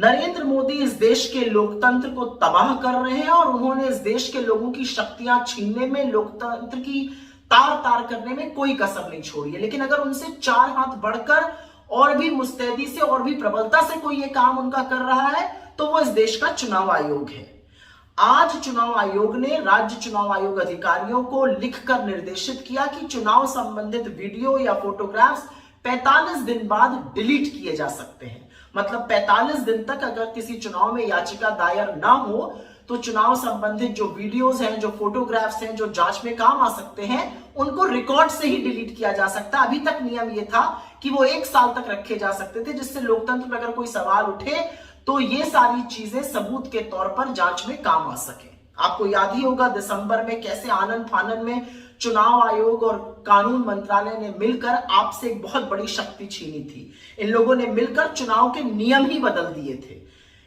नरेंद्र मोदी इस देश के लोकतंत्र को तबाह कर रहे हैं और उन्होंने इस देश के लोगों की शक्तियां छीनने में, लोकतंत्र की तार तार करने में कोई कसर नहीं छोड़ी है। लेकिन अगर उनसे 4 हाथ बढ़कर और भी मुस्तैदी से और भी प्रबलता से कोई ये काम उनका कर रहा है तो वो इस देश का चुनाव आयोग है। आज चुनाव आयोग ने राज्य चुनाव आयोग अधिकारियों को लिखकर निर्देशित किया कि चुनाव संबंधित वीडियो या फोटोग्राफ्स 45 दिन बाद डिलीट किए जा सकते हैं। मतलब 45 दिन तक अगर किसी चुनाव में याचिका दायर ना हो तो चुनाव संबंधित जो वीडियोस हैं, जो फोटोग्राफ्स हैं, जो जांच में काम आ सकते हैं, उनको रिकॉर्ड से ही डिलीट किया जा सकता है। अभी तक नियम ये था कि वो 1 साल तक रखे जा सकते थे, जिससे लोकतंत्र में अगर कोई सवाल उठे तो ये सारी चीजें सबूत के तौर पर जांच में काम आ सके। आपको याद ही होगा दिसंबर में कैसे आनन फानन में चुनाव आयोग और कानून मंत्रालय ने मिलकर आपसे एक बहुत बड़ी शक्ति छीनी थी। इन लोगों ने मिलकर चुनाव के नियम ही बदल दिए थे।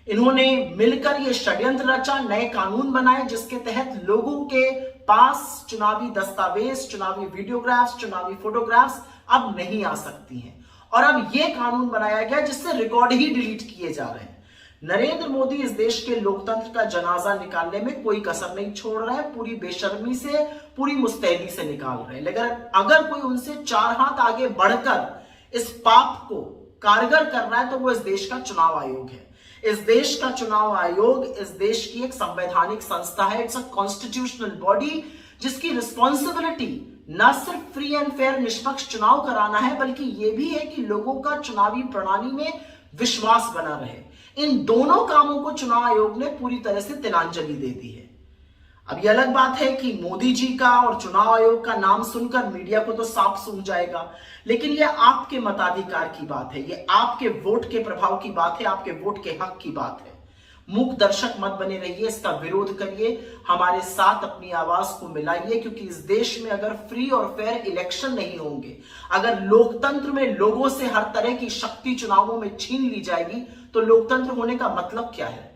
इन्होंने मिलकर ये षड्यंत्र रचा, नए कानून बनाए जिसके तहत लोगों के पास चुनावी दस्तावेज, चुनावी वीडियोग्राफ्स, चुनावी फोटोग्राफ्स अब नहीं आ सकती हैं। और अब ये कानून बनाया गया जिससे रिकॉर्ड ही डिलीट किए जा रहे हैं। नरेंद्र मोदी इस देश के लोकतंत्र का जनाजा निकालने में कोई कसर नहीं छोड़ रहे हैं, पूरी बेशर्मी से, पूरी मुस्तैदी से निकाल रहे हैं। लेकिन अगर कोई उनसे 4 हाथ आगे बढ़कर इस पाप को कारगर कर रहा है तो वो इस देश का चुनाव आयोग है। इस देश का चुनाव आयोग इस देश की एक संवैधानिक संस्था है। इट्स अ कॉन्स्टिट्यूशनल बॉडी जिसकी रिस्पॉन्सिबिलिटी न सिर्फ फ्री एंड फेयर निष्पक्ष चुनाव कराना है, बल्कि यह भी है कि लोगों का चुनावी प्रणाली में विश्वास बना रहे। इन दोनों कामों को चुनाव आयोग ने पूरी तरह से तिलांजलि दे दी है। अब यह अलग बात है कि मोदी जी का और चुनाव आयोग का नाम सुनकर मीडिया को तो साफ सूझ जाएगा, लेकिन यह आपके मताधिकार की बात है, यह आपके वोट के प्रभाव की बात है, आपके वोट के हक की बात है। मूक दर्शक मत बने रहिए, इसका विरोध करिए, हमारे साथ अपनी आवाज को मिलाइए, क्योंकि इस देश में अगर फ्री और फेयर इलेक्शन नहीं होंगे, अगर लोकतंत्र में लोगों से हर तरह की शक्ति चुनावों में छीन ली जाएगी तो लोकतंत्र होने का मतलब क्या है।